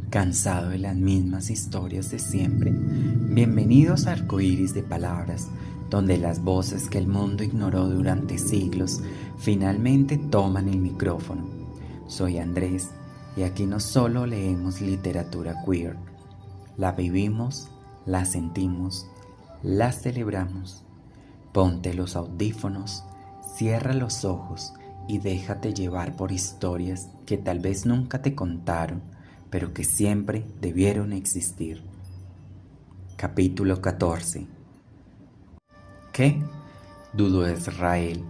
¿Cansado de las mismas historias de siempre? Bienvenidos a Arcoíris de Palabras, donde las voces que el mundo ignoró durante siglos finalmente toman el micrófono. Soy Andrés y aquí no solo leemos literatura queer, la vivimos, la sentimos, la celebramos. Ponte los audífonos, cierra los ojos y déjate llevar por historias que tal vez nunca te contaron, pero que siempre debieron existir. Capítulo 14. ¿Qué? Dudó Israel.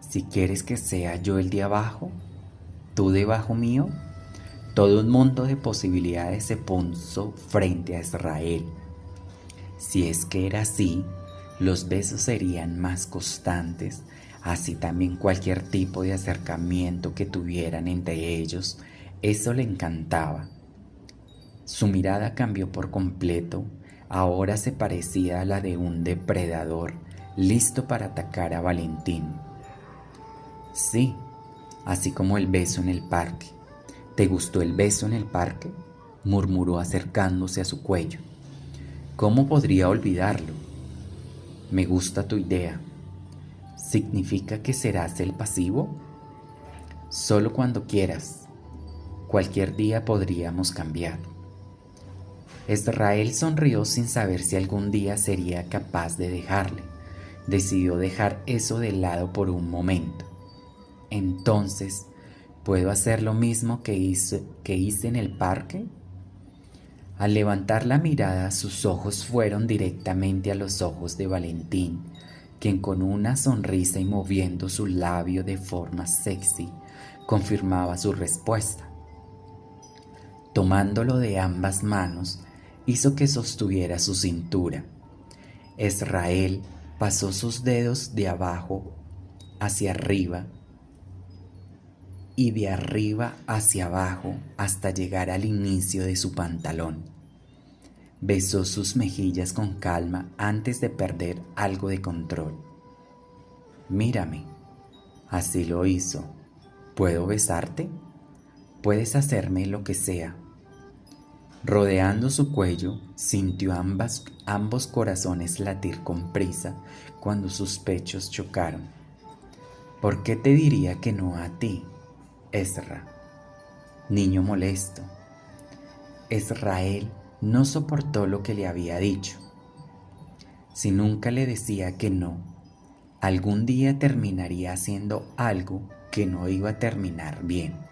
Si quieres que sea yo el de abajo, tú debajo mío. Todo un mundo de posibilidades se puso frente a Israel. Si es que era así, los besos serían más constantes, así también cualquier tipo de acercamiento que tuvieran entre ellos. Eso le encantaba. Su mirada cambió por completo, ahora se parecía a la de un depredador, listo para atacar a Valentín. Sí, así como el beso en el parque. ¿Te gustó el beso en el parque?, murmuró acercándose a su cuello. ¿Cómo podría olvidarlo? Me gusta tu idea. ¿Significa que serás el pasivo? Solo cuando quieras. Cualquier día podríamos cambiar. Israel sonrió sin saber si algún día sería capaz de dejarle. Decidió dejar eso de lado por un momento. Entonces, ¿puedo hacer lo mismo que hice en el parque? Al levantar la mirada, sus ojos fueron directamente a los ojos de Valentín, quien con una sonrisa y moviendo su labio de forma sexy, confirmaba su respuesta. Tomándolo de ambas manos, hizo que sostuviera su cintura. Israel pasó sus dedos de abajo hacia arriba y de arriba hacia abajo hasta llegar al inicio de su pantalón. Besó sus mejillas con calma antes de perder algo de control. Mírame. Así lo hizo. ¿Puedo besarte? Puedes hacerme lo que sea. Rodeando su cuello, sintió ambos corazones latir con prisa cuando sus pechos chocaron. ¿Por qué te diría que no a ti, Ezra? Niño molesto. Israel no soportó lo que le había dicho. Si nunca le decía que no, algún día terminaría haciendo algo que no iba a terminar bien.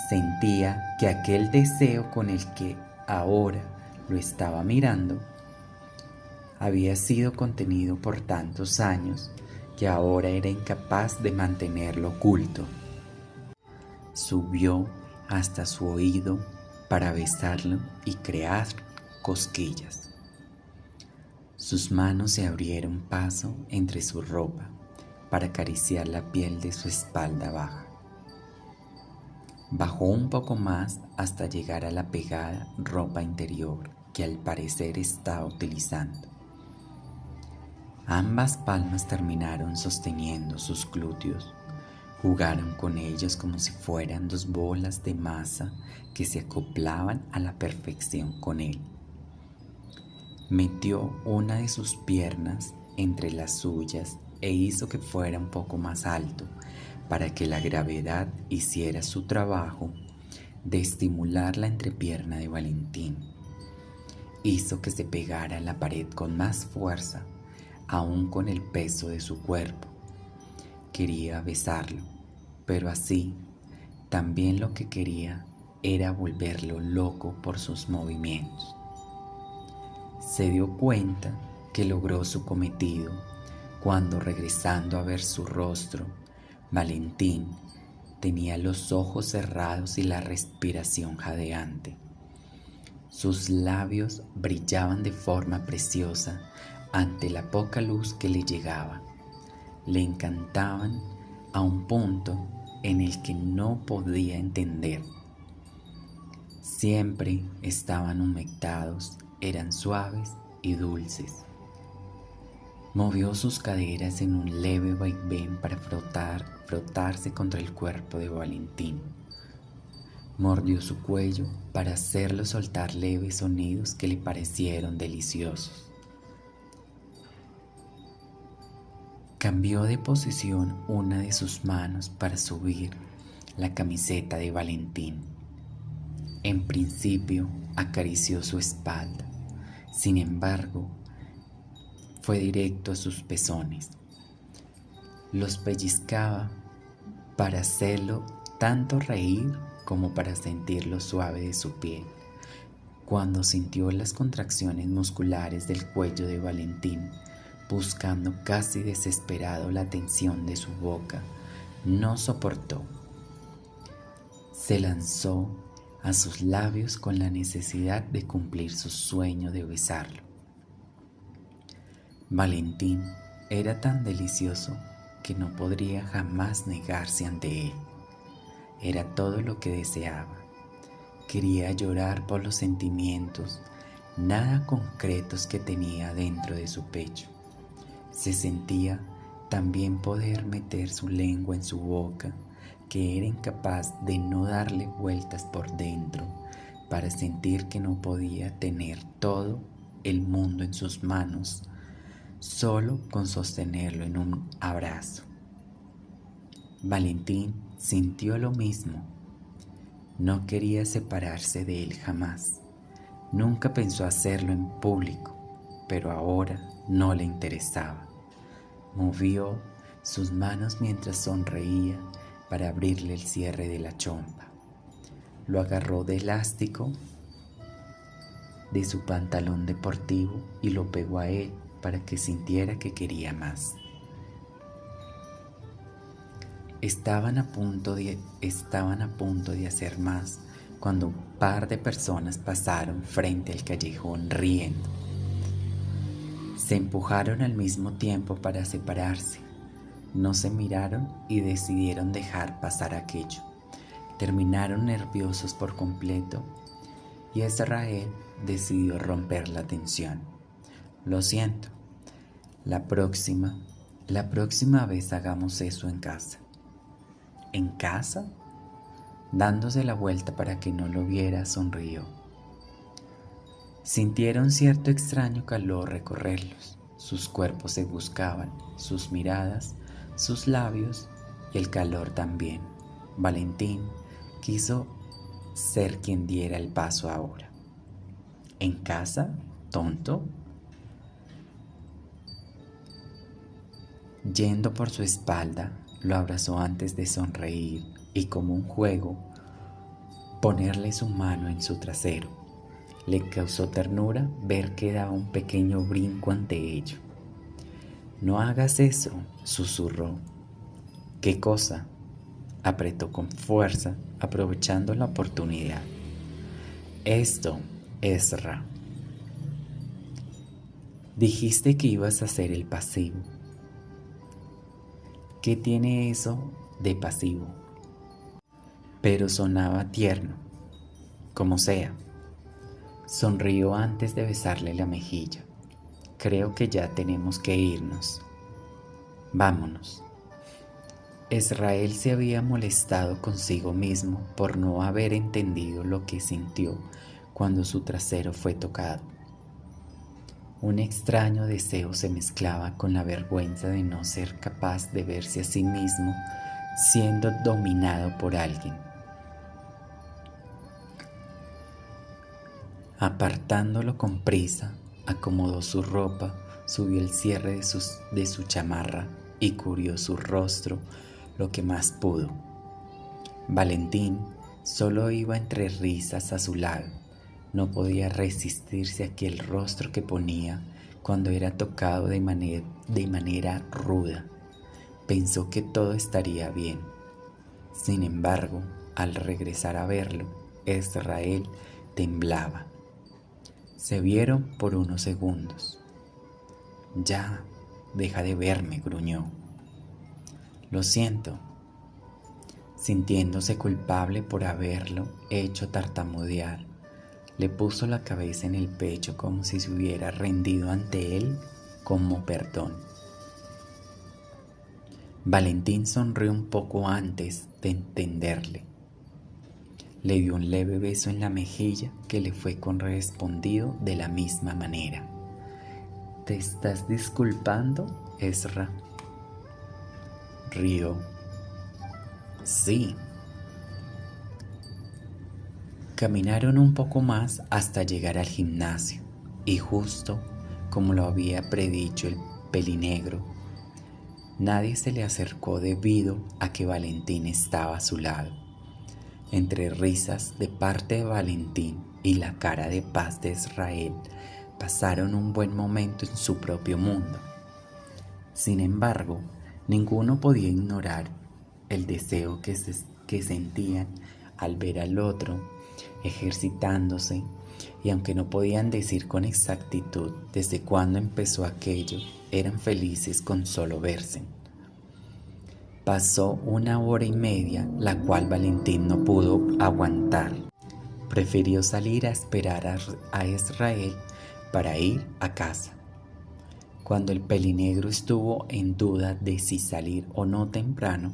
Sentía que aquel deseo con el que ahora lo estaba mirando había sido contenido por tantos años que ahora era incapaz de mantenerlo oculto. Subió hasta su oído para besarlo y crear cosquillas. Sus manos se abrieron paso entre su ropa para acariciar la piel de su espalda baja. Bajó un poco más hasta llegar a la pegada ropa interior que al parecer estaba utilizando. Ambas palmas terminaron sosteniendo sus glúteos. Jugaron con ellos como si fueran dos bolas de masa que se acoplaban a la perfección con él. Metió una de sus piernas entre las suyas e hizo que fuera un poco más alto para que la gravedad hiciera su trabajo de estimular la entrepierna de Valentín. Hizo que se pegara a la pared con más fuerza, aún con el peso de su cuerpo. Quería besarlo, pero así también lo que quería era volverlo loco por sus movimientos. Se dio cuenta que logró su cometido cuando, regresando a ver su rostro, Valentín tenía los ojos cerrados y la respiración jadeante. Sus labios brillaban de forma preciosa ante la poca luz que le llegaba. Le encantaban a un punto en el que no podía entender. Siempre estaban humectados, eran suaves y dulces. Movió sus caderas en un leve vaivén para frotarse contra el cuerpo de Valentín. Mordió su cuello para hacerlo soltar leves sonidos que le parecieron deliciosos. Cambió de posición una de sus manos para subir la camiseta de Valentín. En principio acarició su espalda, sin embargo, fue directo a sus pezones. Los pellizcaba para hacerlo tanto reír como para sentir lo suave de su piel. Cuando sintió las contracciones musculares del cuello de Valentín, buscando casi desesperado la atención de su boca, no soportó. Se lanzó a sus labios con la necesidad de cumplir su sueño de besarlo. Valentín era tan delicioso que no podría jamás negarse ante él. Era todo lo que deseaba. Quería llorar por los sentimientos nada concretos que tenía dentro de su pecho. Se sentía también poder meter su lengua en su boca, que era incapaz de no darle vueltas por dentro para sentir que no podía tener todo el mundo en sus manos, solo con sostenerlo en un abrazo. Valentín sintió lo mismo. No quería separarse de él jamás. Nunca pensó hacerlo en público, pero ahora no le interesaba. Movió sus manos mientras sonreía para abrirle el cierre de la chompa. Lo agarró de elástico de su pantalón deportivo y lo pegó a él para que sintiera que quería más. Estaban a punto de hacer más cuando un par de personas pasaron frente al callejón riendo. Se empujaron al mismo tiempo para separarse. No se miraron y decidieron dejar pasar aquello. Terminaron nerviosos por completo y Israel decidió romper la tensión. Lo siento, la próxima vez hagamos eso en casa. ¿En casa? Dándose la vuelta para que no lo viera, sonrió. Sintieron cierto extraño calor recorrerlos. Sus cuerpos se buscaban, sus miradas, sus labios y el calor también. Valentín quiso ser quien diera el paso ahora. ¿En casa, tonto? Yendo por su espalda, lo abrazó antes de sonreír y, como un juego, ponerle su mano en su trasero. Le causó ternura ver que daba un pequeño brinco ante ello. «No hagas eso», susurró. «¿Qué cosa?», apretó con fuerza, aprovechando la oportunidad. «Esto, Ezra. Dijiste que ibas a ser el pasivo. ¿Qué tiene eso de pasivo?». Pero sonaba tierno. Como sea. Sonrió antes de besarle la mejilla. «Creo que ya tenemos que irnos. Vámonos». Israel se había molestado consigo mismo por no haber entendido lo que sintió cuando su trasero fue tocado. Un extraño deseo se mezclaba con la vergüenza de no ser capaz de verse a sí mismo siendo dominado por alguien. Apartándolo con prisa, acomodó su ropa, subió el cierre de su chamarra y cubrió su rostro lo que más pudo. Valentín solo iba entre risas a su lado. No podía resistirse a aquel rostro que ponía cuando era tocado de manera ruda. Pensó que todo estaría bien. Sin embargo, al regresar a verlo, Israel temblaba. Se vieron por unos segundos. «Ya, deja de verme», gruñó. «Lo siento». Sintiéndose culpable por haberlo hecho tartamudear, le puso la cabeza en el pecho como si se hubiera rendido ante él como perdón. Valentín sonrió un poco antes de entenderle. le dio un leve beso en la mejilla que le fue correspondido de la misma manera. ¿Te estás disculpando, Ezra? Rió. Sí. Caminaron un poco más hasta llegar al gimnasio y justo como lo había predicho el pelinegro, nadie se le acercó debido a que Valentín estaba a su lado. Entre risas de parte de Valentín y la cara de paz de Israel, pasaron un buen momento en su propio mundo. Sin embargo, ninguno podía ignorar el deseo que sentían al ver al otro ejercitándose, y aunque no podían decir con exactitud desde cuándo empezó aquello, eran felices con solo verse. Pasó 1 hora y media, la cual Valentín no pudo aguantar. Prefirió salir a esperar a Israel para ir a casa. Cuando el pelinegro estuvo en duda de si salir o no temprano,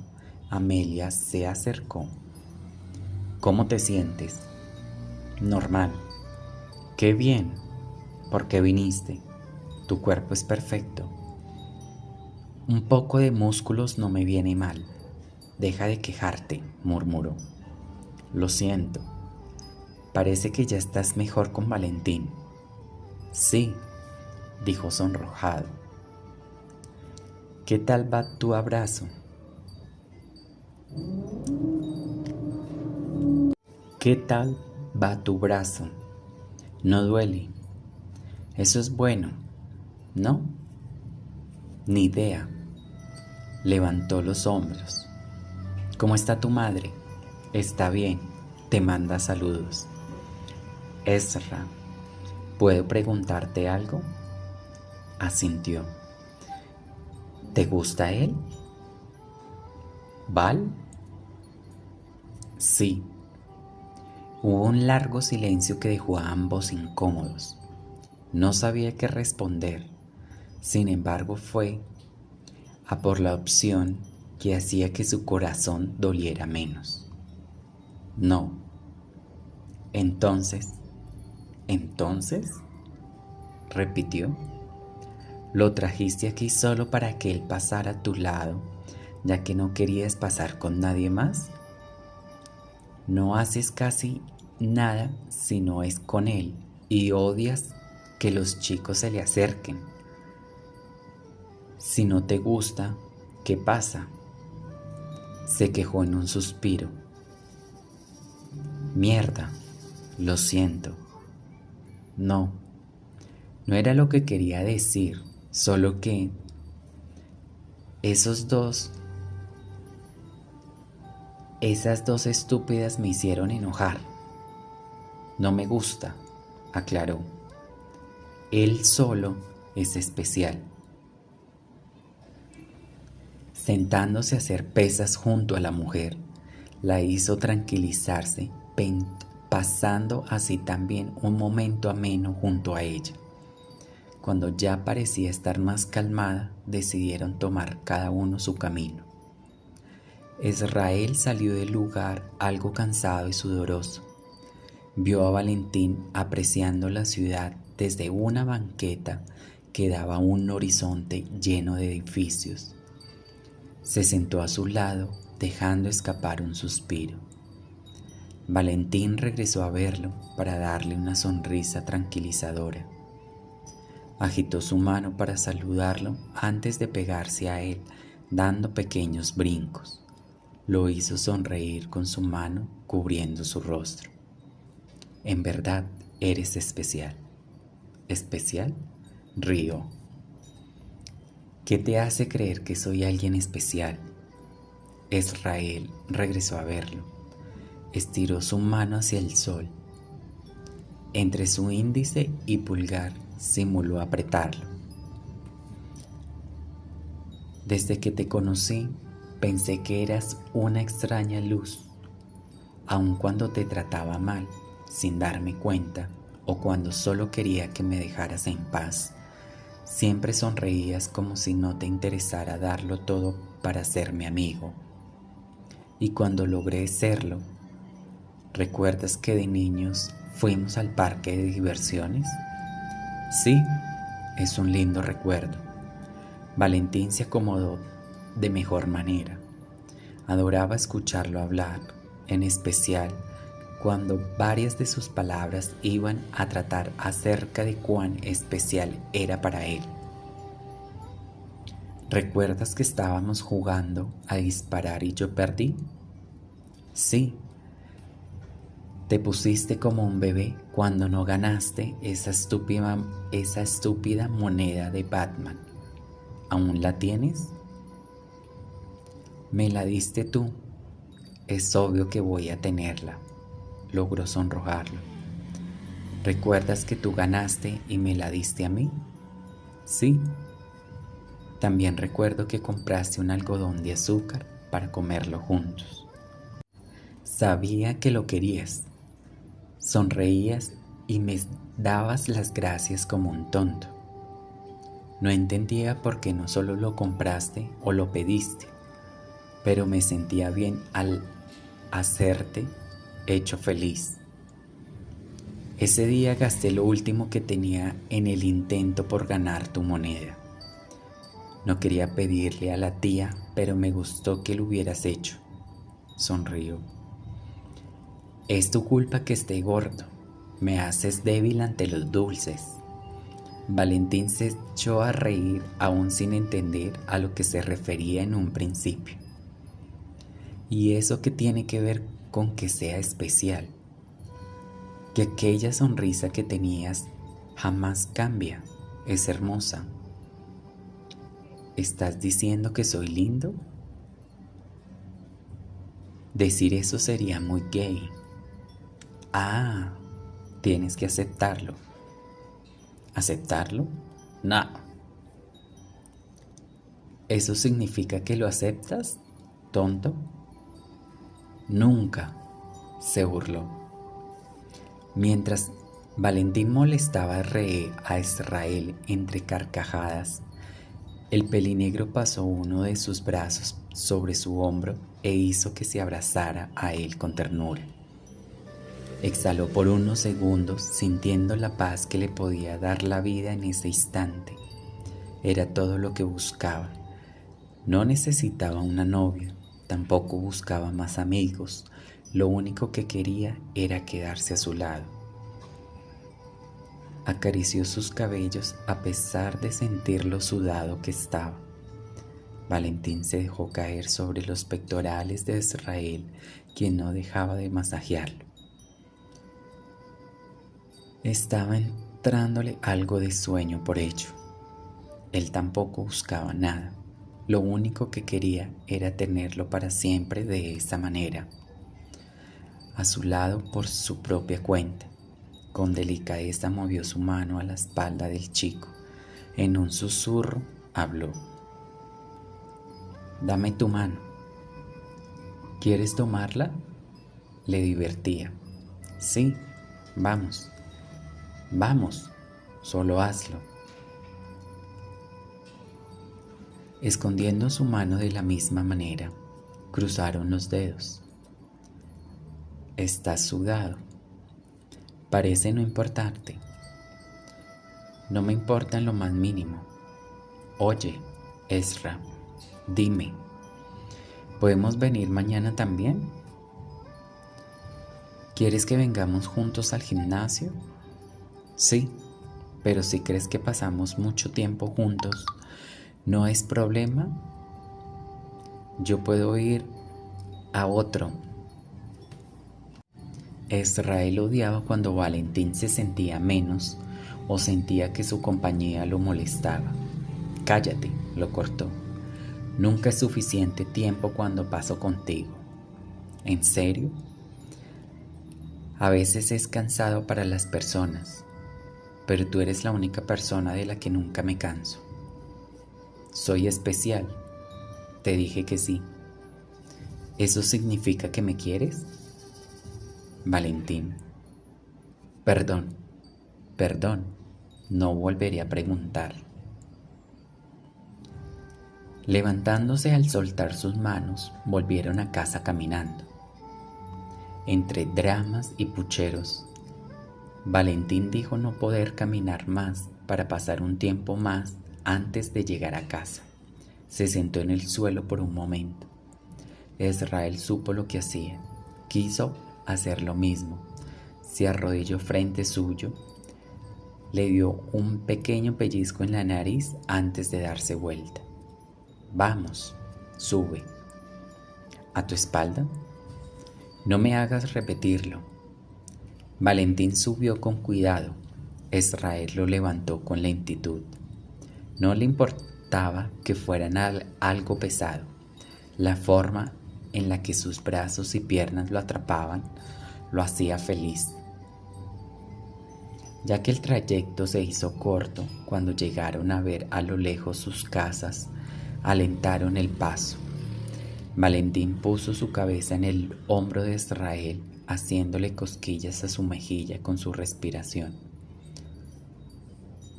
Amelia se acercó. ¿Cómo te sientes? Normal. Qué bien. ¿Por qué viniste? Tu cuerpo es perfecto. Un poco de músculos no me viene mal. Deja de quejarte, murmuró. Lo siento. Parece que ya estás mejor con Valentín. Sí, dijo sonrojado. ¿Qué tal va tu abrazo? ¿Qué tal va tu brazo? No duele. Eso es bueno, ¿no? Ni idea. Levantó los hombros. ¿Cómo está tu madre? Está bien, te manda saludos. Ezra, ¿puedo preguntarte algo? Asintió. ¿Te gusta él? ¿Val? Sí. Hubo un largo silencio que dejó a ambos incómodos. No sabía qué responder. Sin embargo, fue a por la opción que hacía que su corazón doliera menos. No. ¿Entonces? Repitió. Lo trajiste aquí solo para que él pasara a tu lado, ya que no querías pasar con nadie más. No haces casi nada si no es con él y odias que los chicos se le acerquen. Si no te gusta, ¿qué pasa? Se quejó en un suspiro. Mierda, lo siento. No era lo que quería decir, solo que esas dos estúpidas me hicieron enojar. No me gusta, aclaró. Él solo es especial. Sentándose a hacer pesas junto a la mujer, la hizo tranquilizarse, pasando así también un momento ameno junto a ella. Cuando ya parecía estar más calmada, decidieron tomar cada uno su camino. Israel salió del lugar algo cansado y sudoroso. Vio a Valentín apreciando la ciudad desde una banqueta que daba a un horizonte lleno de edificios. Se sentó a su lado, dejando escapar un suspiro. Valentín regresó a verlo para darle una sonrisa tranquilizadora. Agitó su mano para saludarlo antes de pegarse a él, dando pequeños brincos. Lo hizo sonreír con su mano cubriendo su rostro. En verdad, eres especial. ¿Especial? Rió. ¿Qué te hace creer que soy alguien especial? Israel regresó a verlo. Estiró su mano hacia el sol. Entre su índice y pulgar simuló apretarlo. Desde que te conocí, pensé que eras una extraña luz, aun cuando te trataba mal, sin darme cuenta, o cuando solo quería que me dejaras en paz. Siempre sonreías como si no te interesara darlo todo para ser mi amigo. Y cuando logré serlo, ¿Recuerdas que de niños fuimos al parque de diversiones? Sí, es un lindo recuerdo. Valentín se acomodó de mejor manera. Adoraba escucharlo hablar, en especial cuando varias de sus palabras iban a tratar acerca de cuán especial era para él. ¿Recuerdas que estábamos jugando a disparar y yo perdí? Sí. Te pusiste como un bebé cuando no ganaste esa estúpida moneda de Batman. ¿Aún la tienes? Me la diste tú. Es obvio que voy a tenerla. Logró sonrojarlo. ¿Recuerdas que tú ganaste y me la diste a mí? Sí. También recuerdo que compraste un algodón de azúcar para comerlo juntos. Sabía que lo querías. Sonreías y me dabas las gracias como un tonto. No entendía por qué no solo lo compraste o lo pediste, pero me sentía bien al hacerte hecho feliz. Ese día gasté lo último que tenía en el intento por ganar tu moneda. No quería pedirle a la tía, pero me gustó que lo hubieras hecho. Sonrió. Es tu culpa que esté gordo. Me haces débil ante los dulces. Valentín se echó a reír aún sin entender a lo que se refería en un principio. ¿Y eso qué tiene que ver con que sea especial? Que aquella sonrisa que tenías jamás cambia, es hermosa. ¿Estás diciendo que soy lindo? Decir eso sería muy gay. Ah, tienes que aceptarlo. ¿Aceptarlo? No. ¿Eso significa que lo aceptas, tonto? Nunca, se burló. Mientras Valentín molestaba a Israel entre carcajadas, el pelinegro pasó uno de sus brazos sobre su hombro e hizo que se abrazara a él con ternura. Exhaló por unos segundos, sintiendo la paz que le podía dar la vida en ese instante. Era todo lo que buscaba. No necesitaba una novia, tampoco buscaba más amigos. Lo único que quería era quedarse a su lado. Acarició sus cabellos a pesar de sentir lo sudado que estaba. Valentín se dejó caer sobre los pectorales de Israel, quien no dejaba de masajearlo. Estaba entrándole algo de sueño por ello. Él tampoco buscaba nada. Lo único que quería era tenerlo para siempre de esa manera, a su lado por su propia cuenta. Con delicadeza movió su mano a la espalda del chico. En un susurro habló. Dame tu mano. ¿Quieres tomarla? Le divertía. Sí, vamos. Vamos, solo hazlo. Escondiendo su mano de la misma manera, cruzaron los dedos. Estás sudado. Parece no importarte. No me importa en lo más mínimo. Oye, Ezra, dime, ¿podemos venir mañana también? ¿Quieres que vengamos juntos al gimnasio? Sí, pero si crees que pasamos mucho tiempo juntos, ¿no es problema? Yo puedo ir a otro. Israel odiaba cuando Valentín se sentía menos o sentía que su compañía lo molestaba. Cállate, lo cortó. Nunca es suficiente tiempo cuando paso contigo. ¿En serio? A veces es cansado para las personas, pero tú eres la única persona de la que nunca me canso. Soy especial. Te dije que sí. ¿Eso significa que me quieres? Valentín. Perdón, no volveré a preguntar. Levantándose al soltar sus manos, volvieron a casa caminando. Entre dramas y pucheros, Valentín dijo no poder caminar más para pasar un tiempo más antes de llegar a casa. Se sentó en el suelo por un momento. Israel supo lo que hacía. Quiso hacer lo mismo. Se arrodilló frente suyo. Le dio un pequeño pellizco en la nariz antes de darse vuelta. Vamos, sube. ¿A tu espalda? No me hagas repetirlo. Valentín subió con cuidado. Israel lo levantó con lentitud. No le importaba que fueran algo pesado. La forma en la que sus brazos y piernas lo atrapaban lo hacía feliz. Ya que el trayecto se hizo corto, cuando llegaron a ver a lo lejos sus casas, alentaron el paso. Valentín puso su cabeza en el hombro de Israel, haciéndole cosquillas a su mejilla con su respiración.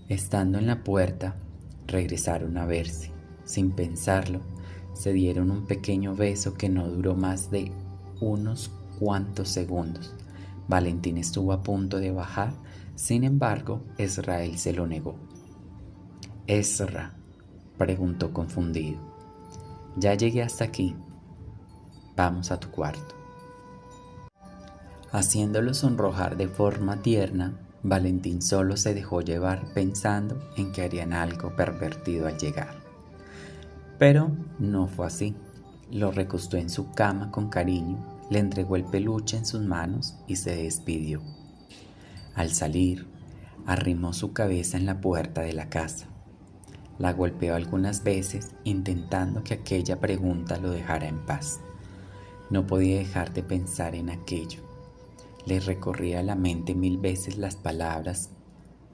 Estando en la puerta, regresaron a verse. Sin pensarlo, se dieron un pequeño beso que no duró más de unos cuantos segundos. Valentín estuvo a punto de bajar, sin embargo, Israel se lo negó. «Ezra», preguntó confundido, «ya llegué hasta aquí. Vamos a tu cuarto». Haciéndolo sonrojar de forma tierna, Valentín solo se dejó llevar pensando en que harían algo pervertido al llegar. Pero no fue así. Lo recostó en su cama con cariño, le entregó el peluche en sus manos y se despidió. Al salir, arrimó su cabeza en la puerta de la casa. La golpeó algunas veces, intentando que aquella pregunta lo dejara en paz. No podía dejar de pensar en aquello. Le recorría a la mente 1000 veces las palabras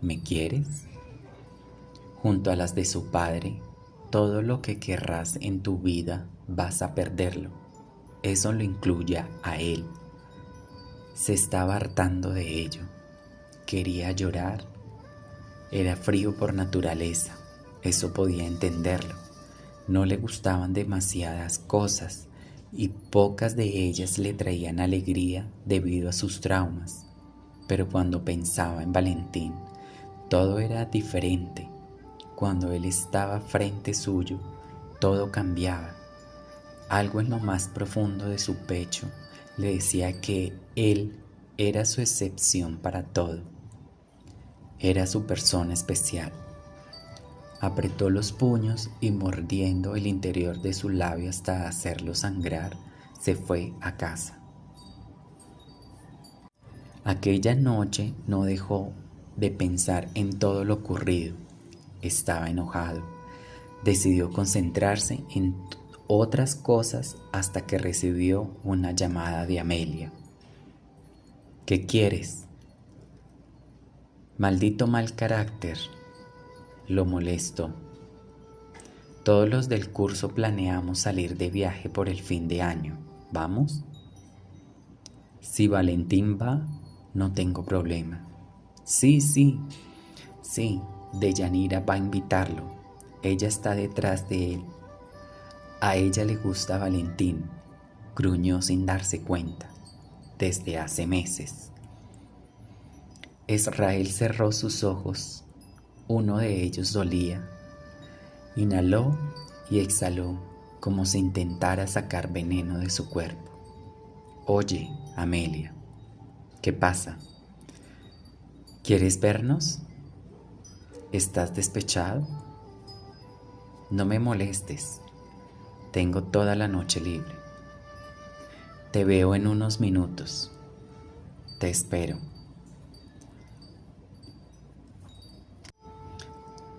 «¿Me quieres?». Junto a las de su padre, «Todo lo que querrás en tu vida vas a perderlo». Eso lo incluye a él. Se estaba hartando de ello. Quería llorar. Era frío por naturaleza. Eso podía entenderlo. No le gustaban demasiadas cosas y pocas de ellas le traían alegría debido a sus traumas. Pero cuando pensaba en Valentín, todo era diferente. Cuando él estaba frente suyo, todo cambiaba. Algo en lo más profundo de su pecho le decía que él era su excepción para todo. Era su persona especial. Apretó los puños y, mordiendo el interior de su labio hasta hacerlo sangrar, se fue a casa. Aquella noche no dejó de pensar en todo lo ocurrido. Estaba enojado. Decidió concentrarse en otras cosas hasta que recibió una llamada de Amelia. «¿Qué quieres?». «Maldito mal carácter», lo molestó. «Todos los del curso planeamos salir de viaje por el fin de año. ¿Vamos?». «Si Valentín va, no tengo problema». Sí, Deyanira va a invitarlo. Ella está detrás de él. A ella le gusta Valentín», gruñó sin darse cuenta, «desde hace meses». Israel cerró sus ojos. Uno de ellos dolía. Inhaló y exhaló como si intentara sacar veneno de su cuerpo. «Oye, Amelia, ¿qué pasa? ¿Quieres vernos? ¿Estás despechado? No me molestes. Tengo toda la noche libre. Te veo en unos minutos. Te espero».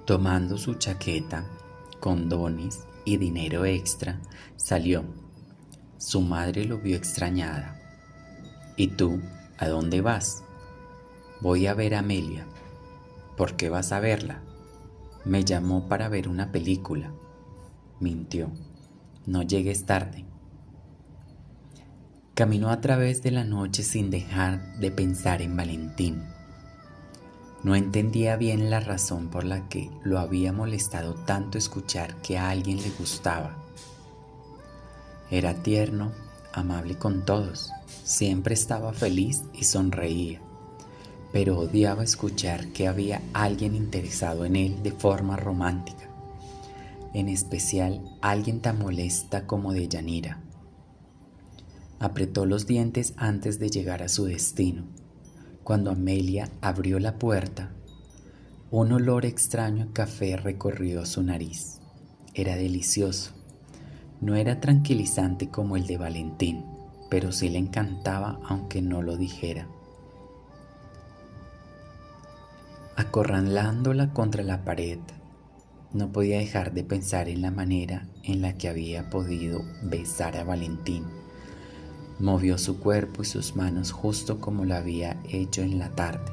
Tomando su chaqueta, condones y dinero extra, salió. Su madre lo vio extrañada. «¿Y tú, a dónde vas?». «Voy a ver a Amelia». «¿Por qué vas a verla?». «Me llamó para ver una película». Mintió. «No llegues tarde». Caminó a través de la noche sin dejar de pensar en Valentín. No entendía bien la razón por la que lo había molestado tanto escuchar que a alguien le gustaba. Era tierno, amable con todos, siempre estaba feliz y sonreía, pero odiaba escuchar que había alguien interesado en él de forma romántica, en especial alguien tan molesta como Deyanira. Apretó los dientes antes de llegar a su destino. Cuando Amelia abrió la puerta, un olor extraño a café recorrió su nariz. Era delicioso. No era tranquilizante como el de Valentín, pero sí le encantaba aunque no lo dijera. Acorralándola contra la pared, no podía dejar de pensar en la manera en la que había podido besar a Valentín. Movió su cuerpo y sus manos justo como lo había hecho en la tarde.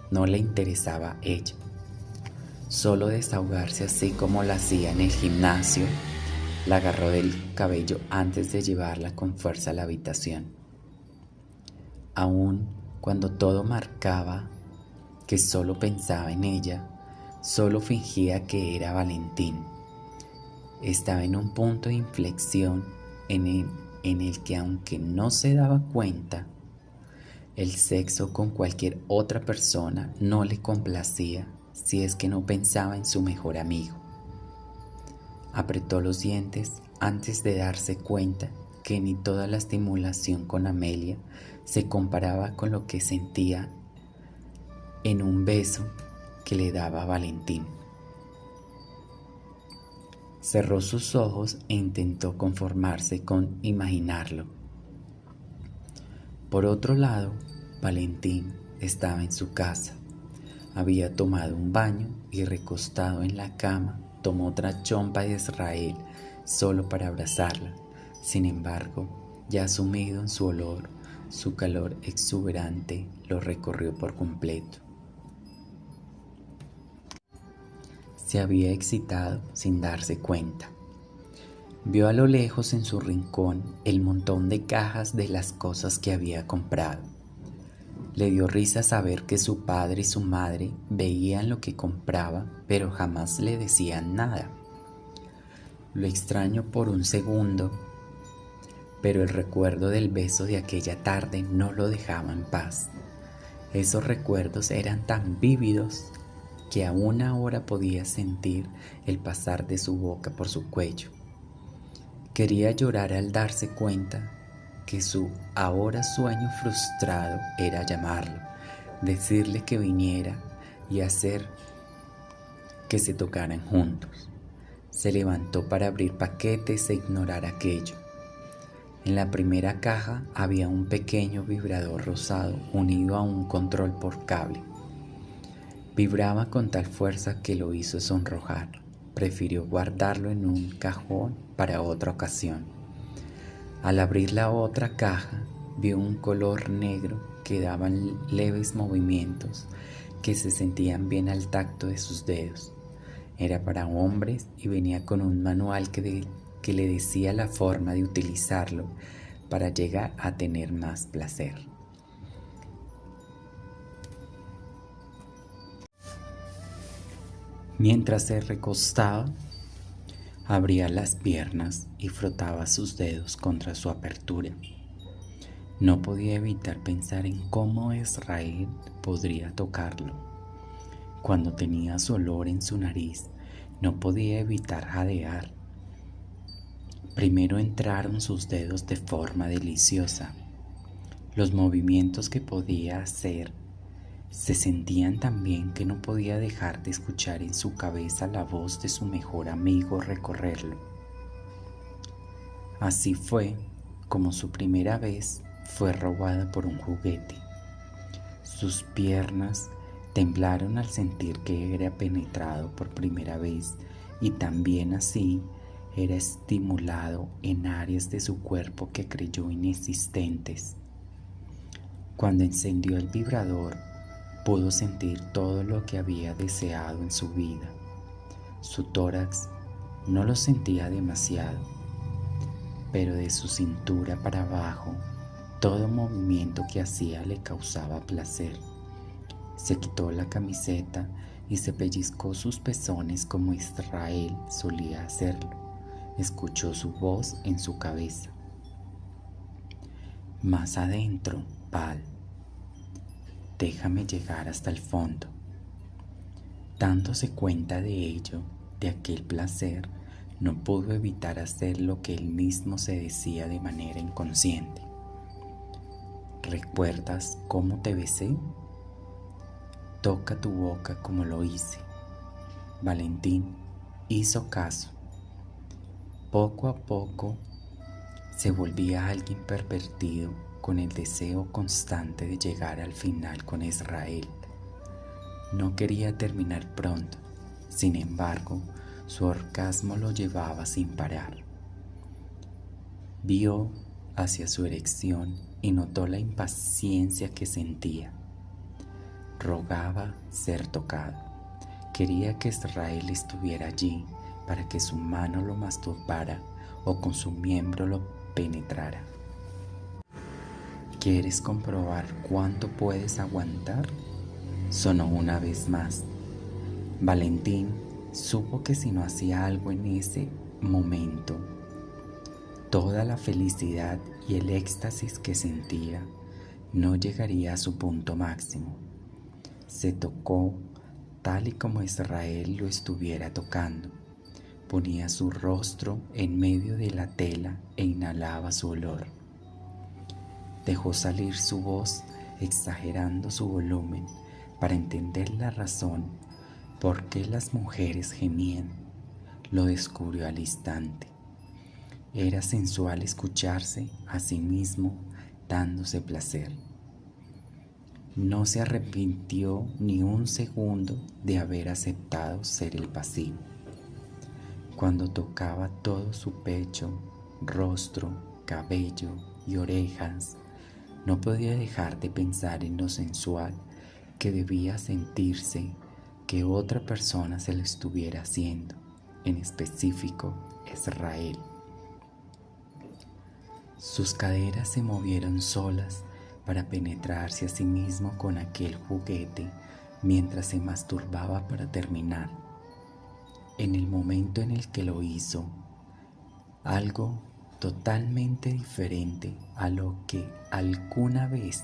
No le interesaba ella. Solo desahogarse así como lo hacía en el gimnasio. La agarró del cabello antes de llevarla con fuerza a la habitación. Aun cuando todo marcaba que solo pensaba en ella, solo fingía que era Valentín. Estaba en un punto de inflexión en el que, aunque no se daba cuenta, el sexo con cualquier otra persona no le complacía si es que no pensaba en su mejor amigo. Apretó los dientes antes de darse cuenta que ni toda la estimulación con Amelia se comparaba con lo que sentía en un beso que le daba Valentín. Cerró sus ojos e intentó conformarse con imaginarlo. Por otro lado, Valentín estaba en su casa. Había tomado un baño y, recostado en la cama, tomó otra chompa de Israel solo para abrazarla. Sin embargo, ya sumido en su olor, su calor exuberante lo recorrió por completo. Se había excitado sin darse cuenta. Vio a lo lejos en su rincón el montón de cajas de las cosas que había comprado. Le dio risa saber que su padre y su madre veían lo que compraba, pero jamás le decían nada. Lo extrañó por un segundo, pero el recuerdo del beso de aquella tarde no lo dejaba en paz. Esos recuerdos eran tan vívidos que aún ahora podía sentir el pasar de su boca por su cuello. Quería llorar al darse cuenta que su ahora sueño frustrado era llamarlo, decirle que viniera y hacer que se tocaran juntos. Se levantó para abrir paquetes e ignorar aquello. En la primera caja había un pequeño vibrador rosado unido a un control por cable. Vibraba con tal fuerza que lo hizo sonrojar. Prefirió guardarlo en un cajón para otra ocasión. Al abrir la otra caja, vio un color negro que daba leves movimientos que se sentían bien al tacto de sus dedos. Era para hombres y venía con un manual que le decía la forma de utilizarlo para llegar a tener más placer. Mientras se recostaba, abría las piernas y frotaba sus dedos contra su apertura. No podía evitar pensar en cómo Israel podría tocarlo. Cuando tenía su olor en su nariz, no podía evitar jadear. Primero entraron sus dedos de forma deliciosa. Los movimientos que podía hacer se sentían tan bien que no podía dejar de escuchar en su cabeza la voz de su mejor amigo recorrerlo. Así fue como su primera vez fue robada por un juguete. Sus piernas temblaron al sentir que era penetrado por primera vez y también así era estimulado en áreas de su cuerpo que creyó inexistentes. Cuando encendió el vibrador, pudo sentir todo lo que había deseado en su vida. Su tórax no lo sentía demasiado, pero de su cintura para abajo, todo movimiento que hacía le causaba placer. Se quitó la camiseta y se pellizcó sus pezones como Israel solía hacerlo. Escuchó su voz en su cabeza. Más adentro, Val. Déjame llegar hasta el fondo. Dándose cuenta de ello, de aquel placer, no pudo evitar hacer lo que él mismo se decía de manera inconsciente. ¿Recuerdas cómo te besé? Toca tu boca como lo hice. Valentín hizo caso. Poco a poco se volvía alguien pervertido con el deseo constante de llegar al final con Israel. No quería terminar pronto, sin embargo, su orgasmo lo llevaba sin parar. Vio hacia su erección y notó la impaciencia que sentía. Rogaba ser tocado. Quería que Israel estuviera allí para que su mano lo masturbara o con su miembro lo penetrara. ¿Quieres comprobar cuánto puedes aguantar? Sonó una vez más. Valentín supo que si no hacía algo en ese momento, toda la felicidad y el éxtasis que sentía no llegaría a su punto máximo. Se tocó tal y como Israel lo estuviera tocando. Ponía su rostro en medio de la tela e inhalaba su olor. Dejó salir su voz exagerando su volumen para entender la razón por qué las mujeres gemían. Lo descubrió al instante. Era sensual escucharse a sí mismo dándose placer. No se arrepintió ni un segundo de haber aceptado ser el pasivo. Cuando tocaba todo su pecho, rostro, cabello y orejas, no podía dejar de pensar en lo sensual que debía sentirse que otra persona se lo estuviera haciendo, en específico Israel. Sus caderas se movieron solas para penetrarse a sí mismo con aquel juguete mientras se masturbaba para terminar. En el momento en el que lo hizo, algo totalmente diferente a lo que alguna vez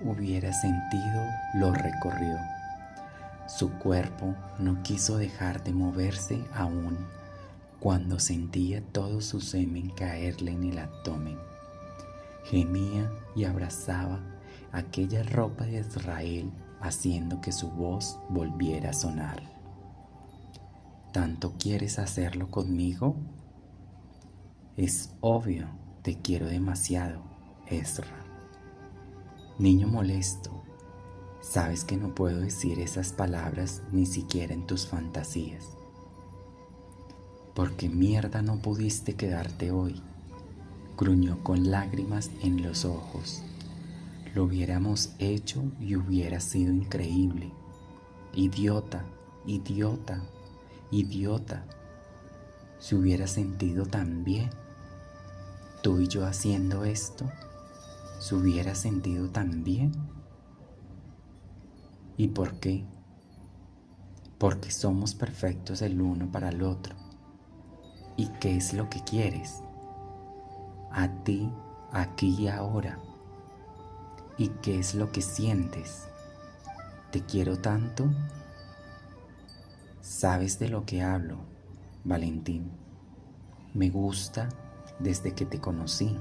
hubiera sentido lo recorrió. Su cuerpo no quiso dejar de moverse aún cuando sentía todo su semen caerle en el abdomen. Gemía y abrazaba aquella ropa de Israel, haciendo que su voz volviera a sonar. ¿Tanto quieres hacerlo conmigo? Es obvio, te quiero demasiado, Ezra. Niño molesto, sabes que no puedo decir esas palabras ni siquiera en tus fantasías. ¿Por qué mierda no pudiste quedarte hoy? Gruñó con lágrimas en los ojos. Lo hubiéramos hecho y hubiera sido increíble. Idiota, idiota, idiota. Se hubiera sentido tan bien. Tú y yo haciendo esto, se hubiera sentido tan bien. ¿Y por qué? Porque somos perfectos el uno para el otro. ¿Y qué es lo que quieres? A ti, aquí y ahora. ¿Y qué es lo que sientes? ¿Te quiero tanto? Sabes de lo que hablo, Valentín. Me gusta desde que te conocí.